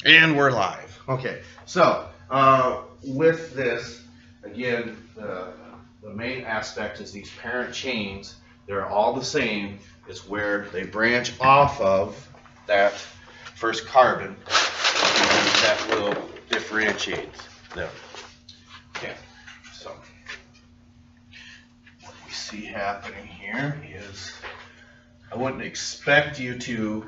And we're live. Okay, so with this, again, the main aspect is these parent chains. They're all the same. It's where they branch off of that first carbon that will differentiate them. Okay, so what we see happening here is I wouldn't expect you to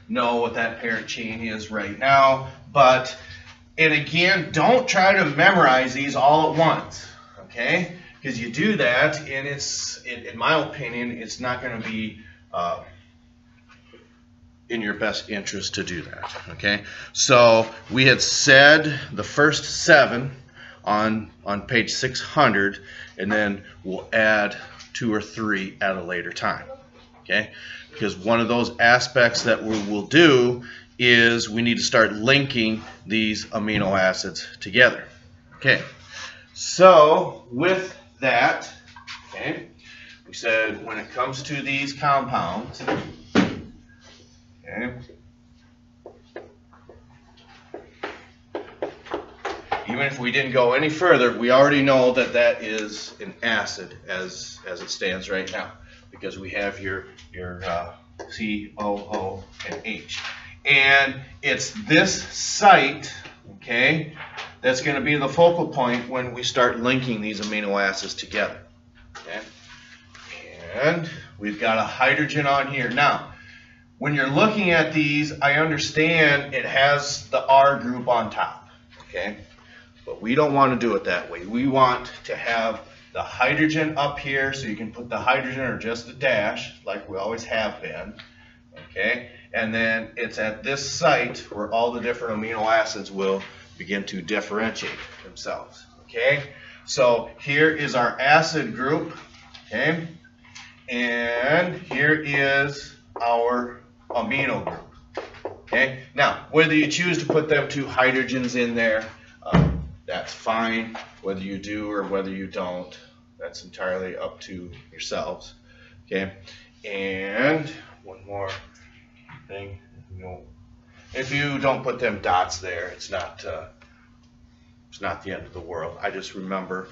know what that parent chain is right now, and again, don't try to memorize these all at once, okay? Because you do that, and in my opinion, it's not going to be in your best interest to do that, okay? So we had said the first 7 on page 600, and then we'll add 2 or 3 at a later time, okay? Because one of those aspects that we will do is we need to start linking these amino acids together. Okay, so with that, okay, we said when it comes to these compounds, okay, even if we didn't go any further, we already know that that is an acid as it stands right now, because we have your C, O, O, and H. And it's this site, okay, that's going to be the focal point when we start linking these amino acids together. Okay? And we've got a hydrogen on here. Now, when you're looking at these, I understand it has the R group on top, okay? But we don't want to do it that way. We want to have the hydrogen up here, so you can put the hydrogen or just the dash, like we always have been, okay? And then it's at this site where all the different amino acids will begin to differentiate themselves, okay? So here is our acid group, okay? And here is our amino group, okay? Now, whether you choose to put them 2 hydrogens in there, that's fine. Whether you do or whether you don't, that's entirely up to yourselves. Okay, and one more thing. If you don't put them dots there, it's not the end of the world. I just remember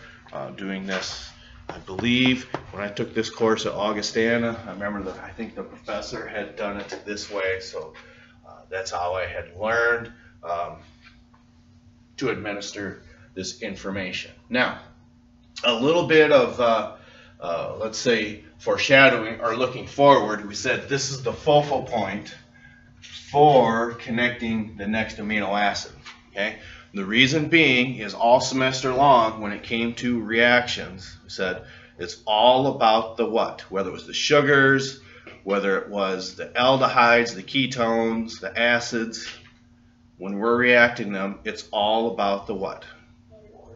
doing this. I believe when I took this course at Augustana, I remember that I think the professor had done it this way, so that's how I had learned to administer this information. Now, a little bit of, let's say, foreshadowing or looking forward. We said this is the focal point for connecting the next amino acid. Okay. The reason being is all semester long, when it came to reactions, we said it's all about the what? Whether it was the sugars, whether it was the aldehydes, the ketones, the acids. When we're reacting them, it's all about the what?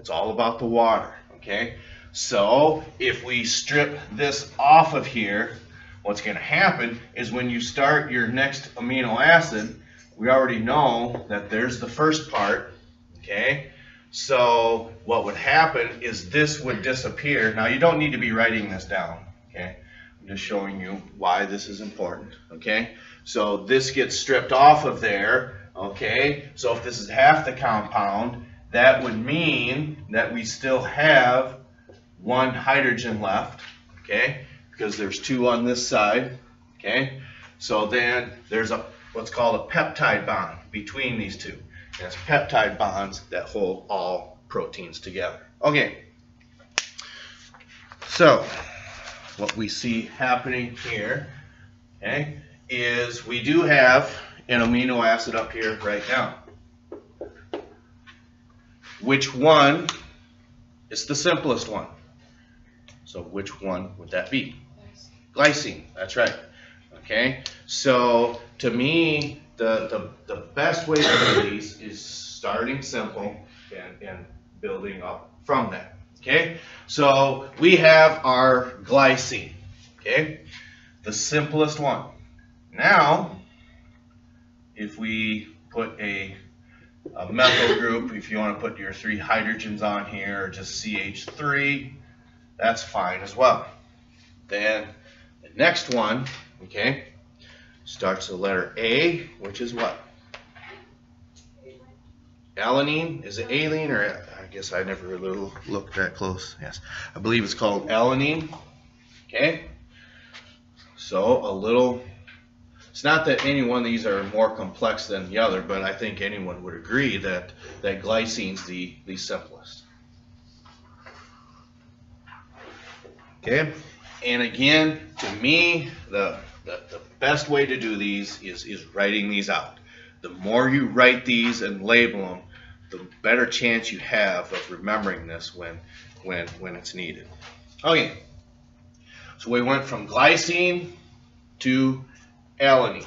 It's all about the water, okay? So if we strip this off of here, what's going to happen is when you start your next amino acid, we already know that there's the first part, okay? So what would happen is this would disappear. Now you don't need to be writing this down, okay? I'm just showing you why this is important, okay? So this gets stripped off of there. Okay, so if this is half the compound, that would mean that we still have 1 hydrogen left, okay, because there's 2 on this side, okay. So then there's what's called a peptide bond between these 2. And it's peptide bonds that hold all proteins together. Okay, so what we see happening here, okay, is we do have an amino acid up here right now. Which one is the simplest one? So which one would that be? Glycine, that's right. Okay, so to me, the best way to do these is starting simple and building up from that. Okay, so we have our glycine, okay, the simplest one. Now, if we put a methyl group, if you want to put your 3 hydrogens on here, or just CH3, that's fine as well. Then the next one, okay, starts with the letter A, which is what? alanine. Is it alanine or I guess I never really looked that close. Yes, I believe it's called alanine. Okay, so a little. It's not that any one of these are more complex than the other, but I think anyone would agree that glycine's the simplest. Okay, and again, to me, the best way to do these is writing these out. The more you write these and label them, the better chance you have of remembering this when it's needed. Okay, so we went from glycine to alanine.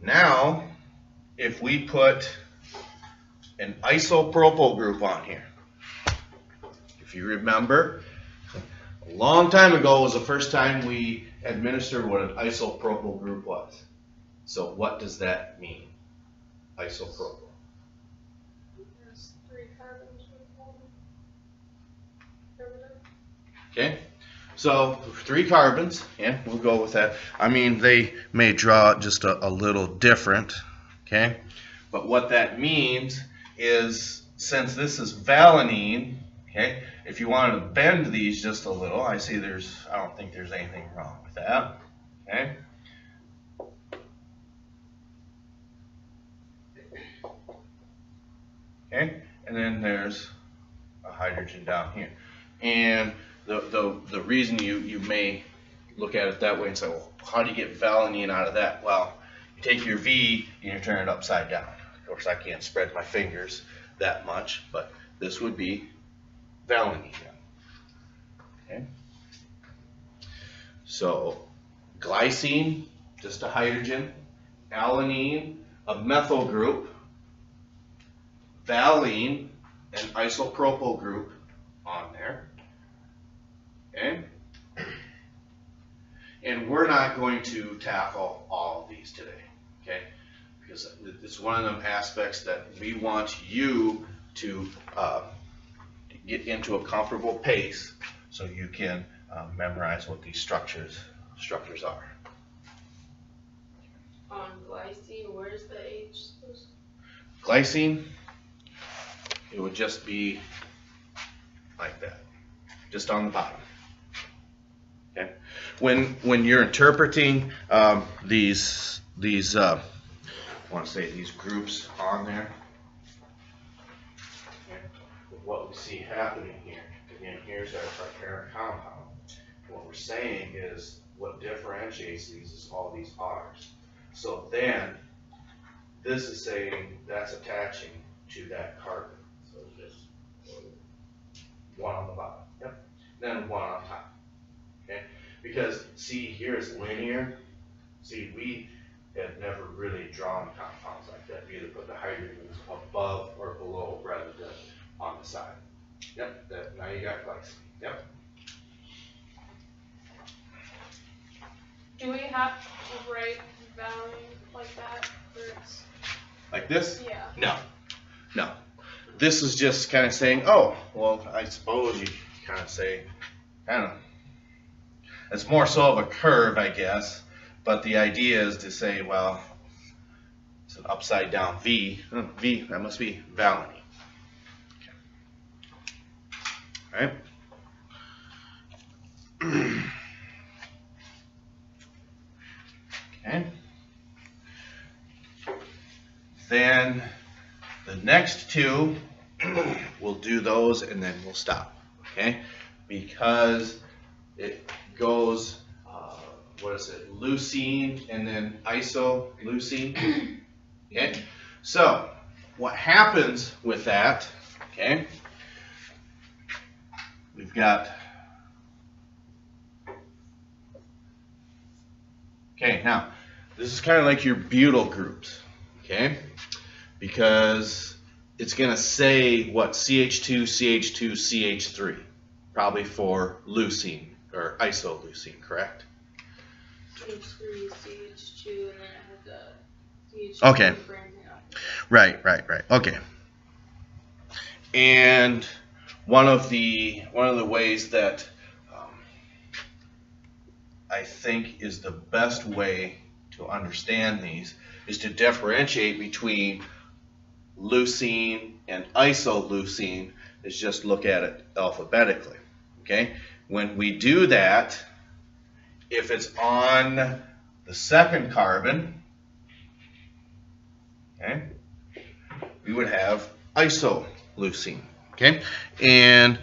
Now, if we put an isopropyl group on here, if you remember, a long time ago was the first time we administered what an isopropyl group was. So what does that mean? Isopropyl. There's 3 carbons with 1 derivative. Okay, so 3 carbons, yeah, we'll go with that. I mean, they may draw it just a little different, okay? But what that means is, since this is valine, okay, if you wanted to bend these just a little, I don't think there's anything wrong with that, okay? Okay, and then there's a hydrogen down here. And the reason you may look at it that way and say, well, how do you get valine out of that? Well, you take your V and you turn it upside down. Of course, I can't spread my fingers that much, but this would be valine. Okay. So glycine, just a hydrogen, alanine, a methyl group, valine, an isopropyl group on there. Okay? And we're not going to tackle all of these today, okay? Because it's one of them aspects that we want you to get into a comfortable pace so you can memorize what these structures are. On glycine, where's the H? Glycine, it would just be like that, just on the bottom. Okay. When you're interpreting these I want to say these groups on there, okay, what we see happening here, again, here's our parent compound. What we're saying is what differentiates these is all these R's. So then this is saying that's attaching to that carbon. So just one on the bottom, yep, then one on top. Okay, because see, here is linear. See, we have never really drawn compounds like that. We either put the hydrogens above or below rather than on the side. Yep, now you got glycine. Yep. Do we have to write valine like that? Like this? Yeah. No. This is just kind of saying, oh, well, I suppose you kind of say, I don't know. It's more so of a curve, I guess, but the idea is to say, well, it's an upside down V. V, that must be valine. Okay. All right. Okay. Then the next two, we'll do those and then we'll stop. Okay? Because it goes, what is it, leucine and then isoleucine. Okay? So, what happens with that, okay, we've got, okay, now, this is kind of like your butyl groups, okay, because it's going to say what, CH2, CH2, CH3, probably for leucine, or isoleucine, correct? CH3, CH2, and then it has the CH2. Okay. Right. Okay. And one of the ways that I think is the best way to understand these is to differentiate between leucine, and isoleucine is just look at it alphabetically. Okay? When we do that, if it's on the second carbon, okay, we would have isoleucine. Okay? And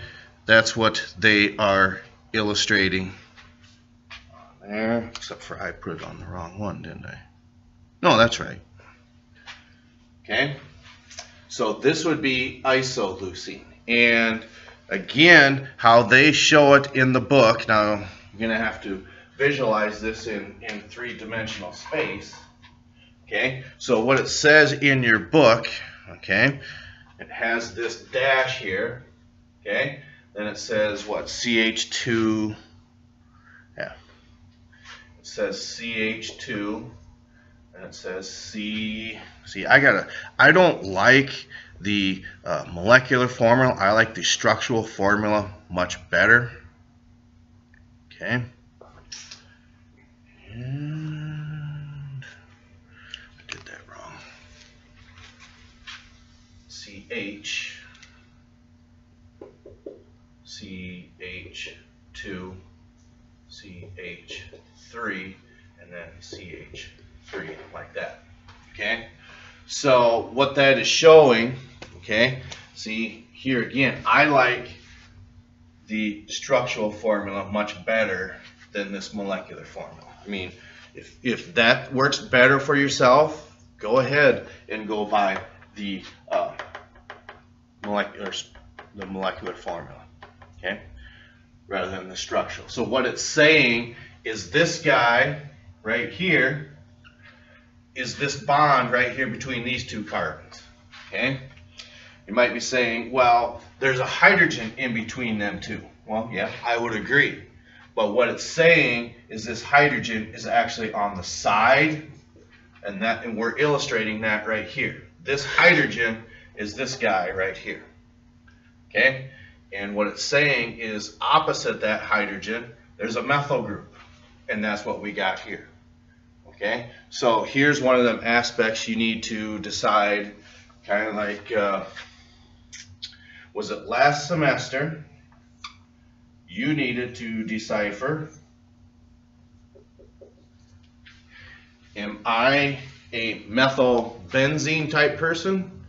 that's what they are illustrating there, except for I put it on the wrong one, didn't I? No, that's right. Okay? So this would be isoleucine. And again, how they show it in the book, now you're going to have to visualize this in three-dimensional space. Okay? So what it says in your book, okay, it has this dash here, okay? Then it says what? CH2, yeah. It says CH2, and it says C. See, I don't like the molecular formula. I like the structural formula much better. Okay. And I did that wrong. CH, CH2, CH3, and then CH3, like that. Okay? So what that is showing, okay, see here again, I like the structural formula much better than this molecular formula. I mean, if that works better for yourself, go ahead and go by the molecular formula, okay, rather than the structural. So what it's saying is this guy right here is this bond right here between these two carbons, okay? You might be saying, well, there's a hydrogen in between them two. Well, yeah, I would agree. But what it's saying is this hydrogen is actually on the side, and we're illustrating that right here. This hydrogen is this guy right here, okay? And what it's saying is opposite that hydrogen, there's a methyl group, and that's what we got here. Okay, so here's one of them aspects you need to decide, kind of like, was it last semester, you needed to decipher, am I a methylbenzene type person,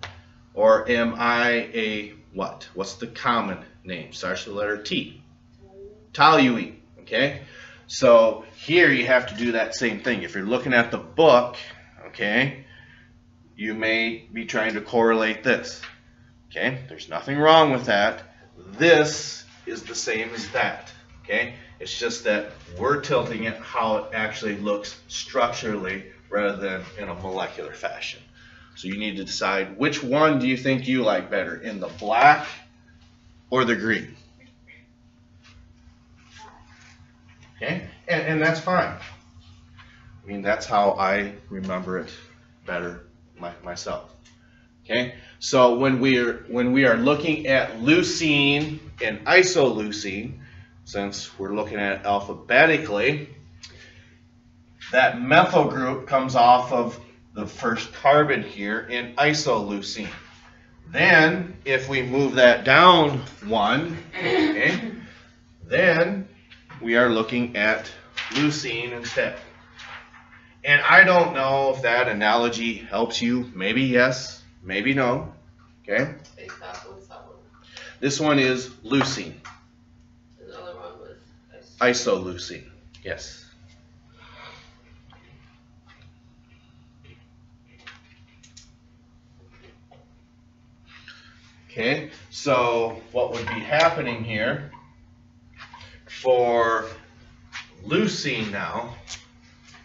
or am I a what? What's the common name? Starts with the letter T. Toluene, okay? So here you have to do that same thing. If you're looking at the book, okay, you may be trying to correlate this. Okay, there's nothing wrong with that. This is the same as that. Okay, it's just that we're tilting it how it actually looks structurally rather than in a molecular fashion. So you need to decide which one do you think you like better, in the black or the green. Okay, and that's fine. I mean, that's how I remember it better myself. Okay, so when we are looking at leucine and isoleucine, since we're looking at it alphabetically, that methyl group comes off of the first carbon here in isoleucine. Then, if we move that down one, okay, then we are looking at leucine instead. And I don't know if that analogy helps you. Maybe yes, maybe no. Okay? This one is leucine. The other one was isoleucine. Yes. Okay, so what would be happening here for leucine now,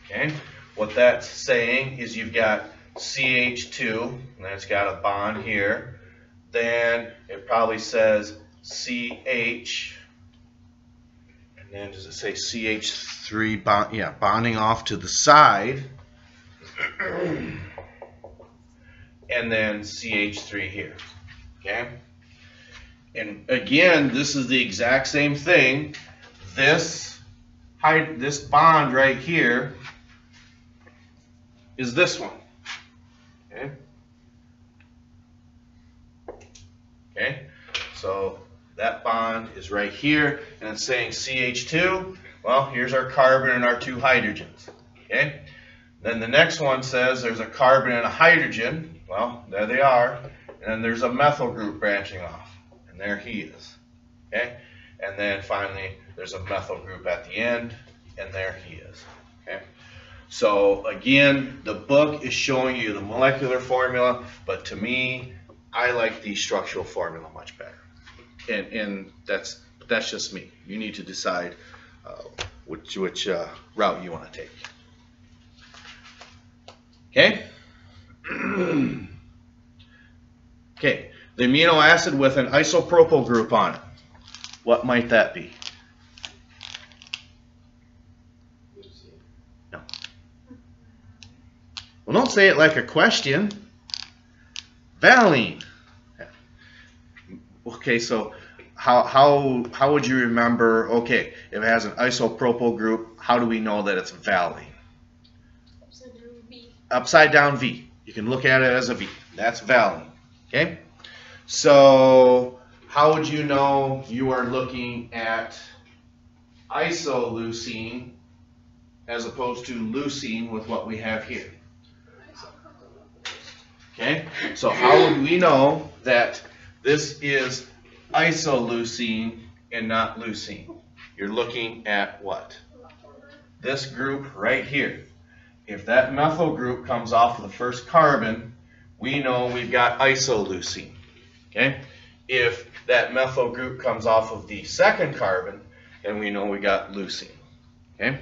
okay, what that's saying is you've got CH2, and then it's got a bond here. Then it probably says CH, and then does it say CH3 bond? Yeah, bonding off to the side, and then CH3 here. Okay, and again, this is the exact same thing. This bond right here is this one. Okay, Okay, so that bond is right here, and it's saying CH2. Well, here's our carbon and our two hydrogens. Okay, then the next one says there's a carbon and a hydrogen. Well, there they are, and then there's a methyl group branching off, and there he is. Okay, and then finally there's a methyl group at the end, and there he is. Okay. So again, the book is showing you the molecular formula, but to me, I like the structural formula much better. And that's just me. You need to decide which route you want to take. Okay? Okay, the amino acid with an isopropyl group on it. What might that be? No. Well, don't say it like a question. Valine. Okay, so how would you remember, okay, if it has an isopropyl group, how do we know that it's valine? Upside down V. Upside down V. You can look at it as a V. That's valine. Okay? So how would you know you are looking at isoleucine as opposed to leucine with what we have here? Okay? So how would we know that this is isoleucine and not leucine? You're looking at what? This group right here. If that methyl group comes off of the first carbon, we know we've got isoleucine. Okay? If that methyl group comes off of the second carbon, then we know we got leucine. Okay?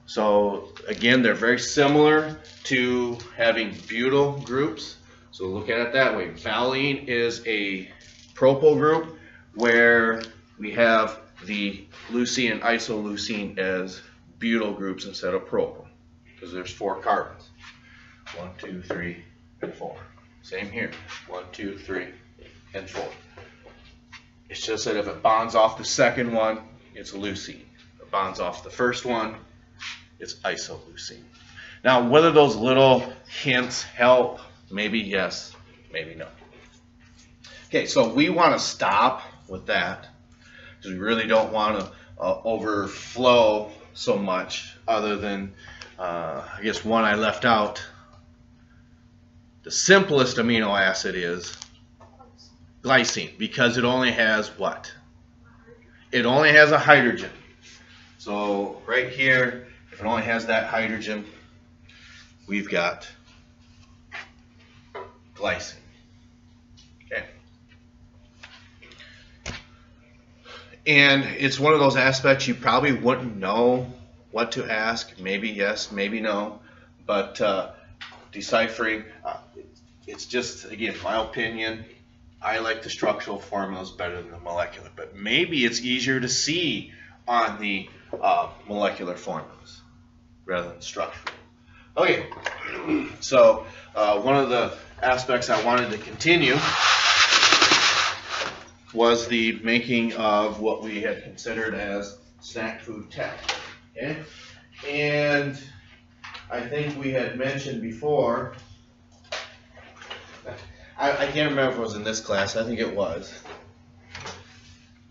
So again, they're very similar to having butyl groups. So look at it that way. Valine is a propyl group where we have the leucine and isoleucine as butyl groups instead of propyl, because there's 4 carbons. 1, 2, 3, and 4. Same here. 1, 2, 3, and 4. It's just that if it bonds off the second one, it's leucine. If it bonds off the first one, it's isoleucine. Now, whether those little hints help, maybe yes, maybe no. Okay, so we want to stop with that because we really don't want to overflow so much, other than, I guess one I left out. The simplest amino acid is glycine, because it only has what? It only has a hydrogen. So right here, if it only has that hydrogen, we've got glycine. Okay. And it's one of those aspects you probably wouldn't know what to ask. Maybe yes, maybe no. But deciphering, it's just, again, my opinion. I like the structural formulas better than the molecular. But maybe it's easier to see on the molecular formulas rather than structural. Okay, so one of the aspects I wanted to continue was the making of what we had considered as snack food tech. Okay? And I think we had mentioned before, I can't remember if it was in this class, I think it was.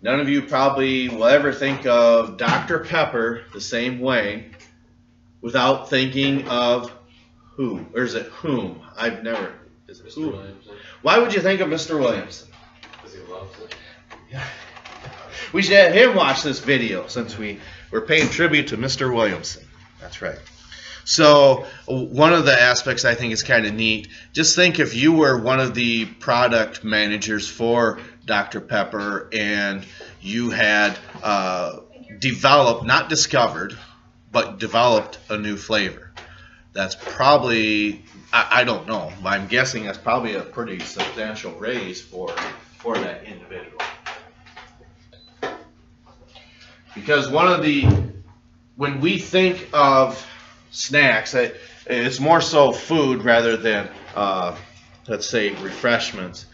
None of you probably will ever think of Dr. Pepper the same way without thinking of who, or is it whom? I've never, is it who? Williamson. Why would you think of Mr. Williamson? Because he loves it. We should have him watch this video since we're paying tribute to Mr. Williamson. That's right. So one of the aspects I think is kind of neat, just think if you were one of the product managers for Dr. Pepper and you had developed, not discovered, but developed a new flavor. That's probably, I don't know, but I'm guessing that's probably a pretty substantial raise for that individual. Because when we think of snacks, it's more so food rather than, let's say, refreshments.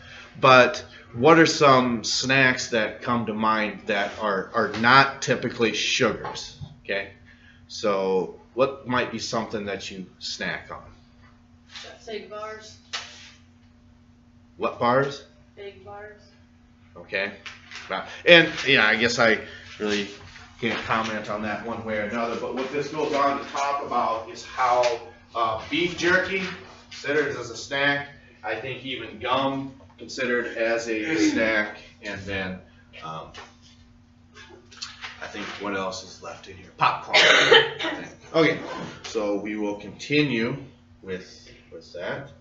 But what are some snacks that come to mind that are not typically sugars? Okay, so what might be something that you snack on? Fig bars. What bars? Fig bars. Okay? And yeah, I guess I really can't comment on that one way or another, but what this goes on to talk about is how beef jerky considered as a snack, I think even gum considered as a snack, and then I think what else is left in here? Popcorn. Okay, so we will continue with that.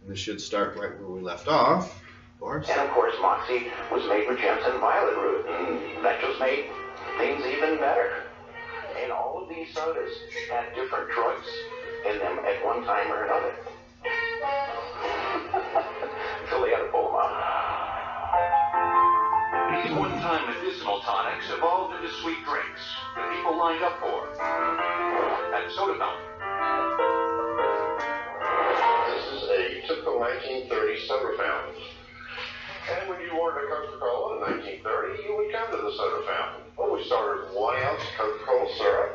And this should start right where we left off, of course. And of course, Moxie was made with Jensen violet root, and that just made things even better. And all of these sodas had different drugs in them at one time or another. Until they had to pull them out. These one-time medicinal tonics evolved into sweet drinks that people lined up for at soda fountain. This is a typical 1930s soda fountain. And when you ordered a Coca-Cola in 1930, you would come to the soda fountain. Well, we started with 1 ounce Coca-Cola syrup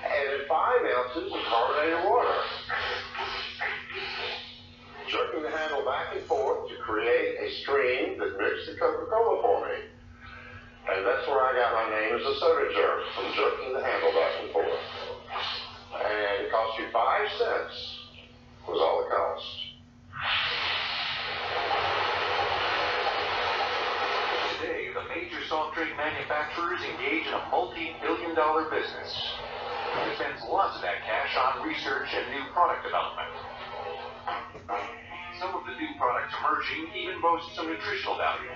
and 5 ounces of carbonated water. Jerking the handle back and forth to create a stream that mixed the Coca-Cola for me. And that's where I got my name as a soda jerk, from jerking the handle back and forth. And it cost you 5 cents, was all it cost. Today, the major soft drink manufacturers engage in a multi-billion-dollar business. It spends lots of that cash on research and new product development. Some of the new products emerging even boast some nutritional value.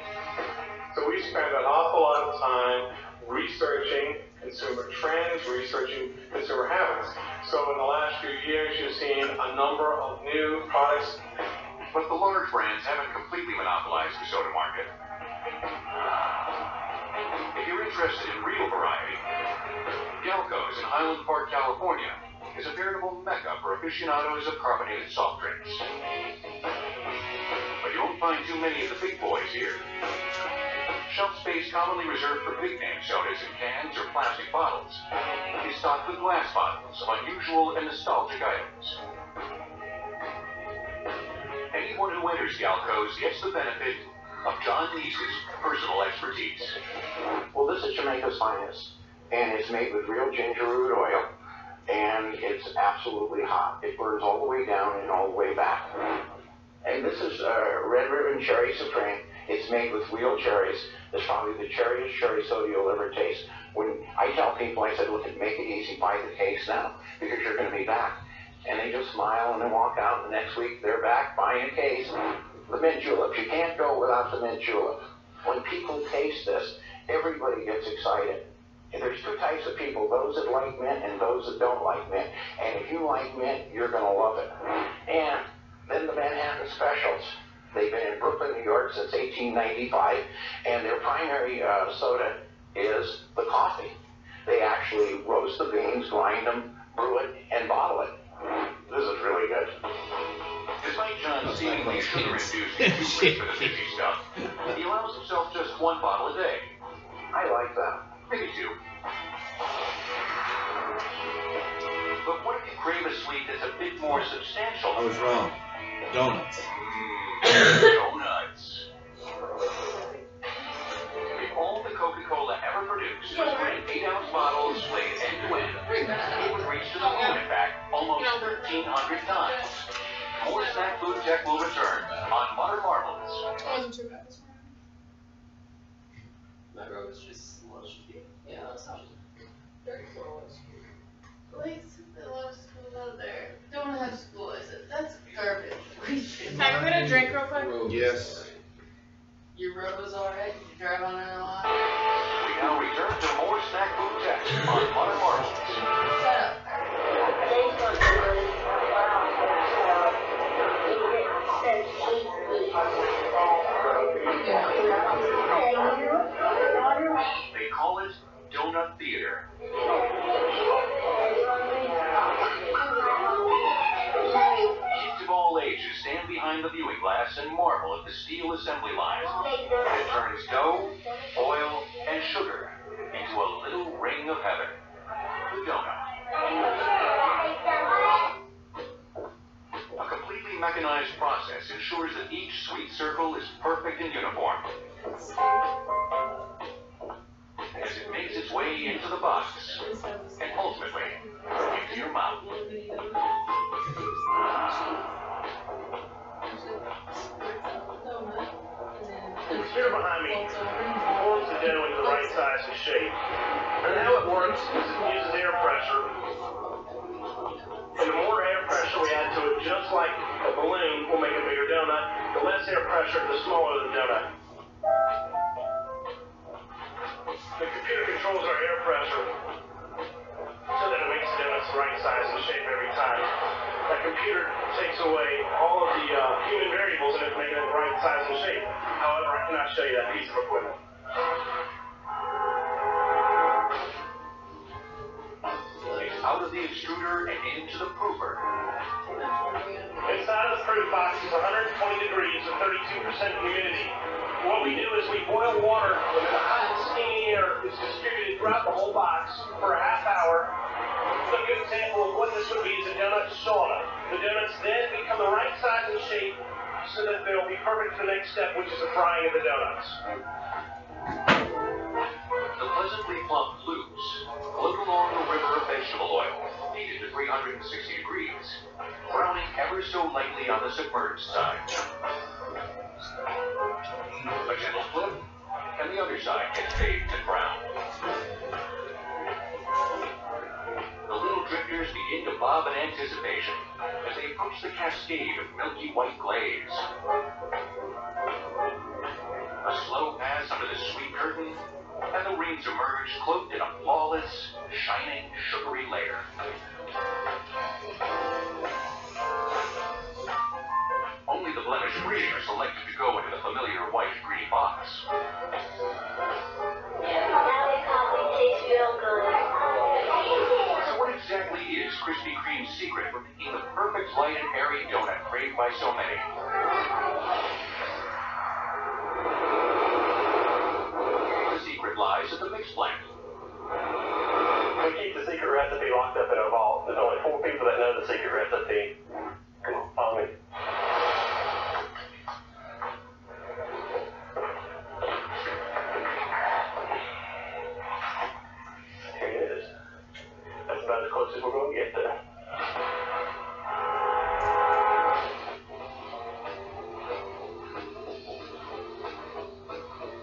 So we spend an awful lot of time researching consumer trends, researching consumer habits. So in the last few years, you've seen a number of new products. But the large brands haven't completely monopolized the soda market. If you're interested in real variety, Galco's in Highland Park, California, is a veritable mecca for aficionados of carbonated soft drinks. But you won't find too many of the big boys here. Shelf space commonly reserved for big name sodas in cans or plastic bottles is stocked with glass bottles of unusual and nostalgic items. Anyone who enters Galco's gets the benefit of John Neese's personal expertise. Well, this is Jamaica's finest, and it's made with real ginger root oil. And it's absolutely hot. It burns all the way down and all the way back. And this is Red Ribbon Cherry Supreme. It's made with real cherries. It's probably the cherriest cherry soda you'll ever taste. When I tell people, I said, look, make it easy, buy the case now, because you're going to be back. And they just smile and they walk out. The next week, they're back buying a case. The mint julep. You can't go without the mint julep. When people taste this, everybody gets excited. And there's 2 types of people, those that like mint and those that don't like mint. And if you like mint, you're going to love it. And then the Manhattan Specials. They've been in Brooklyn, New York since 1895, and their primary soda is the coffee. They actually roast the beans, grind them, brew it, and bottle it. This is really good. Despite John's seemingly sugar-induced exuberance for the fizzy stuff, he allows himself just 1 bottle a day. I like that. Maybe 2. But what if you crave a sweet that's a bit more substantial? I was wrong. Donuts. Donuts. If all the Coca-Cola ever produced was put in 8-ounce bottles weighed end-to-end, it would reach to the moon, in fact, almost 1,300 times. More snack food tech will return on Modern Marbles. It wasn't too bad this morning. My road was just a little shitty. Yeah, that's how very cool was. Like, a lot of school out there. Don't have school, is it? That's garbage. Can I get a drink real quick? Yes. Your road was alright? Did you drive on it a lot? We now return to more snack food tech on Modern Marbles. Shut up. They call it Donut Theater. Kids of all ages stand behind the viewing glass and marvel at the steel assembly line. It turns dough, oil, and sugar into a little ring of heaven. The donut. A completely highly mechanized process ensures that each sweet circle is perfect and uniform. As it makes its way into the box, and ultimately, into your mouth. The computer behind me forms the dough into the right size and shape. And how it works is it uses air pressure. And the more air pressure we add to it, just like a balloon will make a bigger donut, the less air pressure, the smaller the donut. The computer controls our air pressure so that it makes the donuts the right size and shape every time. That computer takes away all of the human variables in it, making it the right size and shape. However, I cannot show you that piece of equipment. It's out of the extruder and into the proofer. Inside of the proof box is 120 degrees with 32% humidity. What we do is we boil water and the hot and steamy air is distributed throughout the whole box for a half hour. A good example of what this would be is a donut sauna. The donuts then become the right size and shape so that they'll be perfect for the next step, which is the frying of the donuts. The pleasantly plump loops float along the river of vegetable oil, heated to 360 degrees, browning ever so lightly on the submerged side. A gentle flip, and the other side gets baked and browned. The little drifters begin to bob in anticipation as they approach the cascade of milky white glaze. A slow pass under the sweet curtain, and the rings emerge cloaked in a flawless, shining, sugary layer. Only the blemish-free are selected to go into the familiar white and green box. So what exactly is Krispy Kreme's secret for making the perfect light and airy donut craved by so many? The secret lies at the mix plant. We keep the secret recipe locked up in a vault. There's only 4 people that know the secret recipe. Come on, follow me. Here it is. That's about as close as we're going to get there.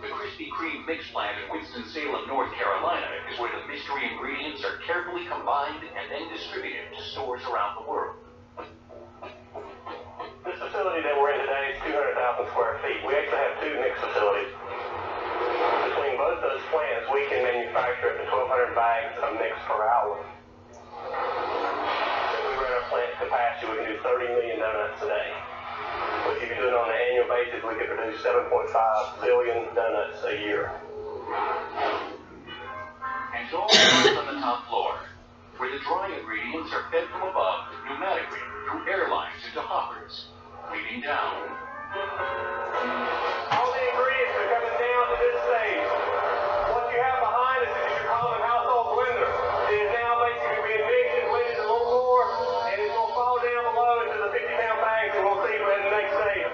The Krispy Kreme mix plant in Winston-Salem, North Carolina, is where the mystery ingredients are carefully combined and then distributed to stores around the world. This facility that we're in today is 200,000 square feet. We actually have 2 mix facilities. Between both those plants, we can manufacture up to 1,200 bags of mix per hour. If we run our plant capacity, we can do 30 million donuts a day. But if you do it on an annual basis, we could produce 7.5 billion donuts a year. And it all starts on the top floor, where the dry ingredients are fed from above pneumatically through air lines into hoppers, leading down. All the ingredients are coming down to this stage. What you have behind us is your common household blender. It is now basically being mixed and blended a little more, and it's going to fall down below into the 50-pound bags that we'll see in the next stage.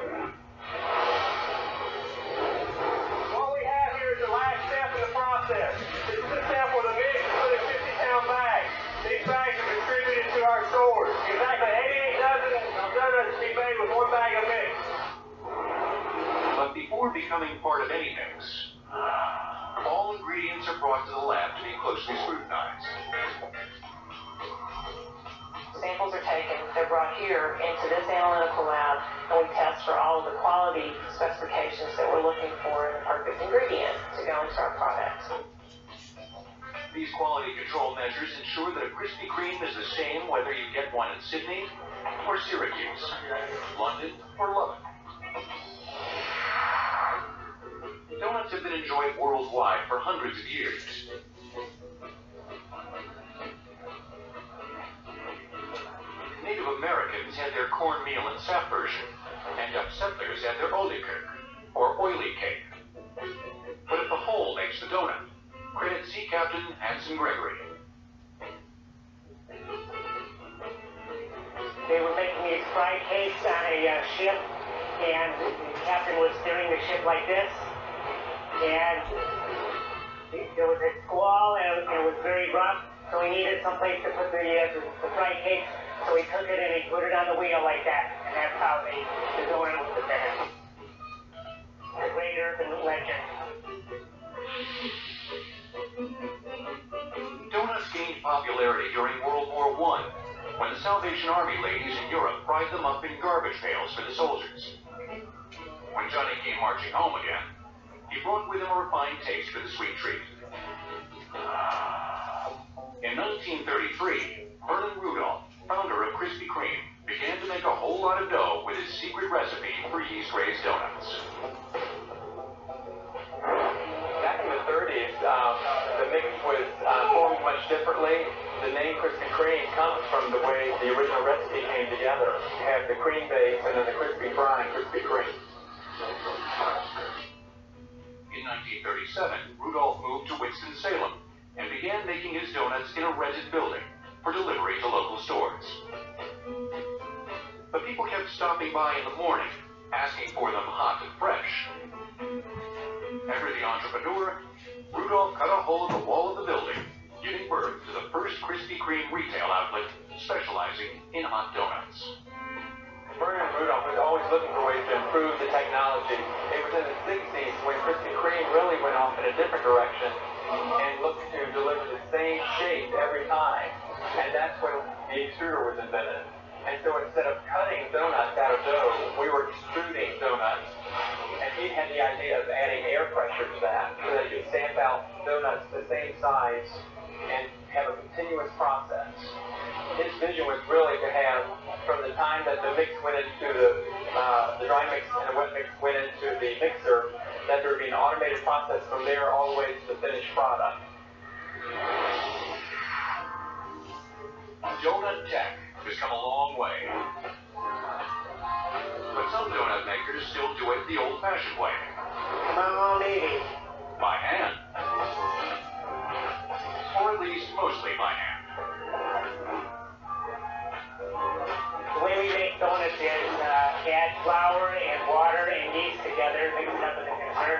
What we have here is the last step in the process. This is the step where the mix is put in 50-pound bags. These bags are distributed to our stores. Exactly 88 dozen donuts to be made with 1 bag of mix. But before becoming part of any mix, all ingredients are brought to the lab to be closely scrutinized. Samples are taken, they're brought here into this analytical lab, and we test for all of the quality specifications that we're looking for in the perfect ingredient to go into our product. These quality control measures ensure that a Krispy Kreme is the same whether you get one in Sydney or Syracuse, London or Lubbock. Donuts have been enjoyed worldwide for hundreds of years. Native Americans had their cornmeal and sap version, and Dutch settlers had their oliekoek, or oily cake. But if the whole makes the donut, credit Sea Captain Hanson Gregory. they were making these fried cakes on a ship, and the captain was steering the ship like this, and there was a squall, and it was very rough, so he needed someplace to put the fried cakes, so he took it and he put it on the wheel like that, and that's how the donut was invented. The great urban legend. Donuts gained popularity during World War I, when the Salvation Army ladies in Europe fried them up in garbage pails for the soldiers. When Johnny came marching home again, he brought with him a refined taste for the sweet treat. In 1933, Vernon Rudolph, founder of Krispy Kreme, began to make a whole lot of dough with his secret recipe for yeast-raised donuts. Back in the 30s, the mix was formed much differently. The name Krispy Kreme comes from the way the original recipe came together. You have the cream base and then the crispy fry and Krispy Kreme. In 1937, Rudolph moved to Winston-Salem and began making his donuts in a rented building for delivery to local stores. But people kept stopping by in the morning, asking for them hot and fresh. Ever the entrepreneur, Rudolph cut a hole in the wall of the building, giving birth to the first Krispy Kreme retail outlet specializing in hot donuts. Vernon Rudolph was always looking for ways to improve the technology. It was in the 60s when Krispy Kreme really went off in a different direction and looked to deliver the same shape every time. And that's when the extruder was invented. And so instead of cutting donuts out of dough, we were extruding donuts. And he had the idea of adding air pressure to that so that you could stamp out donuts the same size and have a continuous process. His vision was really to have, from the time that the mix went into the dry mix and the wet mix went into the mixer, that there would be an automated process from there all the way to the finished product. Donut tech has come a long way. But some donut makers still do it the old-fashioned way. Come on, lady. By hand. Or at least mostly by hand. The way we make donuts is add flour and water and yeast together, mix it up in the mixer,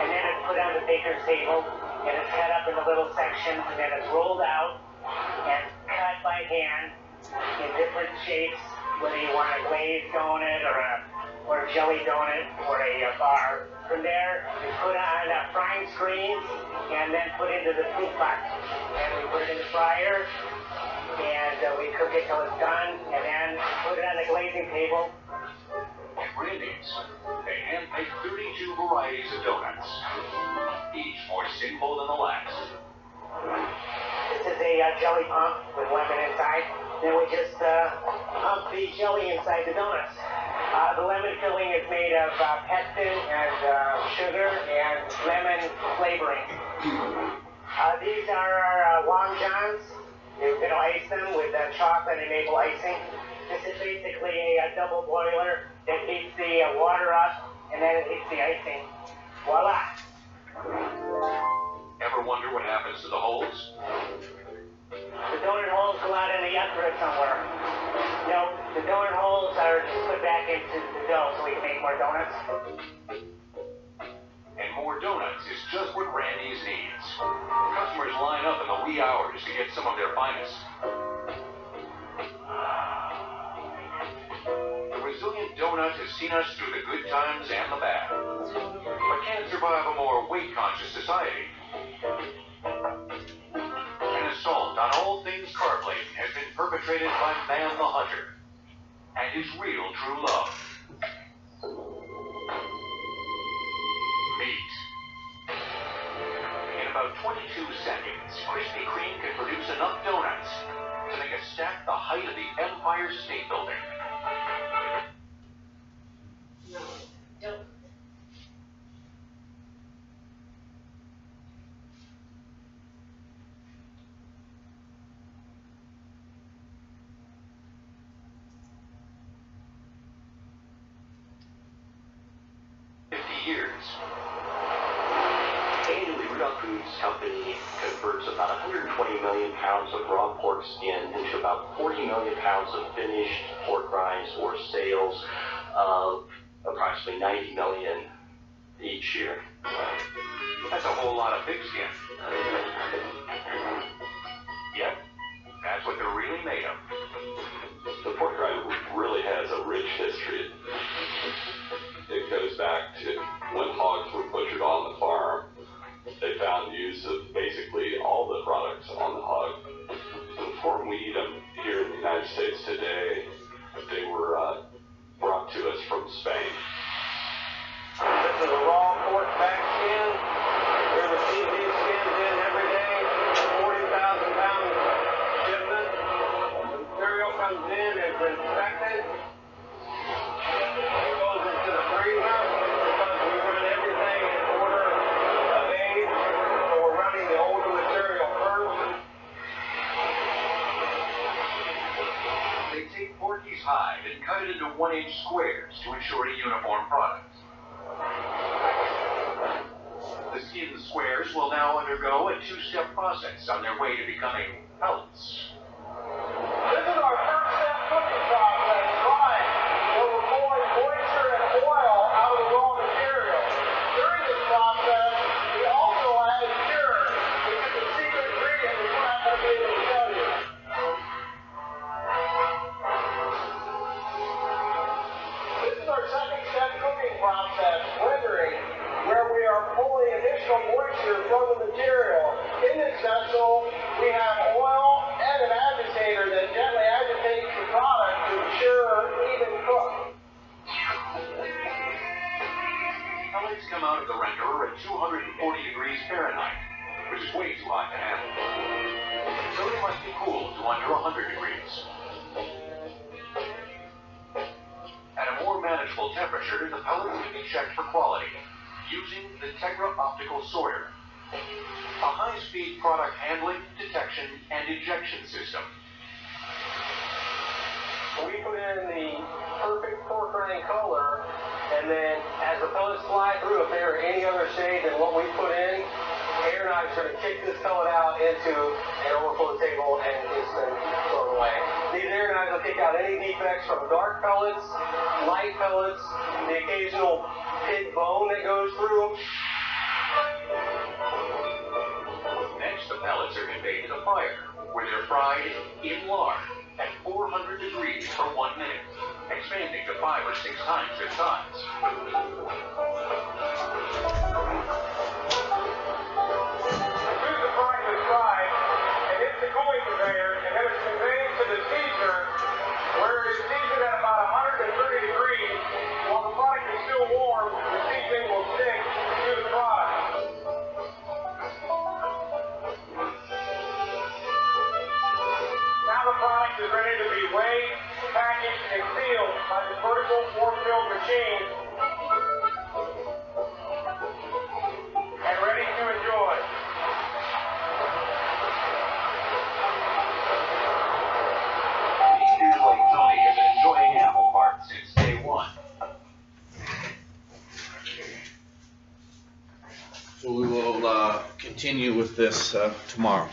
and then it's put on the baker's table, and it's cut up into little sections, and then it's rolled out and cut by hand in different shapes, whether you want a glazed donut or a jelly donut or a bar. From there, it's put on frying screens and then put into the fruit pot. And we put it in the fryer, and we cook it till it's done, and then put it on the glazing table. At Randy's, they handmade 32 varieties of donuts, each more sinful than the last. This is a jelly pump with lemon inside. Then we just pump the jelly inside the donuts. The lemon filling is made of pectin and sugar and lemon flavoring. These are our Long Johns. We're going to ice them with chocolate and maple icing. This is basically a double boiler that heats the water up and then it heats the icing. Voila! Ever wonder what happens to the holes? The donut holes go out in the effort somewhere. No, the donut holes are just put back into the dough so we can make more donuts. And more donuts is just what Randy's needs. Customers line up in the wee hours to get some of their finest. The resilient donut has seen us through the good times and the bad. But can it survive a more weight-conscious society? An assault on all things carb-laden has been perpetrated by Man the Hunter and his real true love. Meat. In about 22 seconds, Krispy Kreme can produce enough donuts to make a stack the height of the Empire State Building. No, don't. Years. Annually Rudolph Foods Company converts about 120 million pounds of raw pork skin into about 40 million pounds of finished pork rinds, or sales of approximately 90 million each year. That's a whole lot of pig skin. Yep, that's what they're really made of. The pork rind really has a rich history. It goes back to when hogs were butchered on the farm. They found use of basically all the products on the hog. Before we eat them here in the United States today, they were brought to us from Spain. This is a raw pork back skin. We receive these skins in every day, 40,000 pound shipment. The material comes in, it's inspected. It goes into the freezer because we run everything in order of age. So we're running the older material first. They take Porky's hide and cut it into 1-inch squares to ensure a uniform product. The skin squares will now undergo a 2-step process on their way to becoming pellets. This is our first step cooking process, drying, where we're pulling moisture and oil out of the raw material. During this process, we also add a cure, which is a secret ingredient that we're not going to be able to tell you. This is our second step cooking process, rendering, where we are pulling additional moisture from the material. In this vessel, we have oil and an agitator that gently agitates the product to ensure even cook. Pellets come out of the renderer at 240 degrees Fahrenheit, which is way too hot to handle. So they must be cooled to under 100 degrees. At a more manageable temperature, the pellets can be checked for quality using the Tegra optical sorter, a high-speed product handling, detection, and injection system. We put in the perfect pork rind color, and then as the pellets fly through, if they are any other shade than what we put in, air knives are going to kick this pellet out into an overflow table and it's been thrown away. These air knives will kick out any defects from dark pellets, light pellets, the occasional pig bone that goes through. Next, the pellets are conveyed to the fire, where they're fried in lard at 400 degrees for 1 minute, expanding to 5 or 6 times their size. The food the product is fried, and hits the cooling conveyor, and then it's conveyed to the seasoner, where it is seasoned at about 130 degrees. While the product is still warm, the seasoning will stick to the product. Now the product is ready to be weighed, packaged, and sealed by this vertical form-filled machine, and ready to enjoy. Eaters like Tony have been enjoying animal parts since day one. So we will continue with this tomorrow.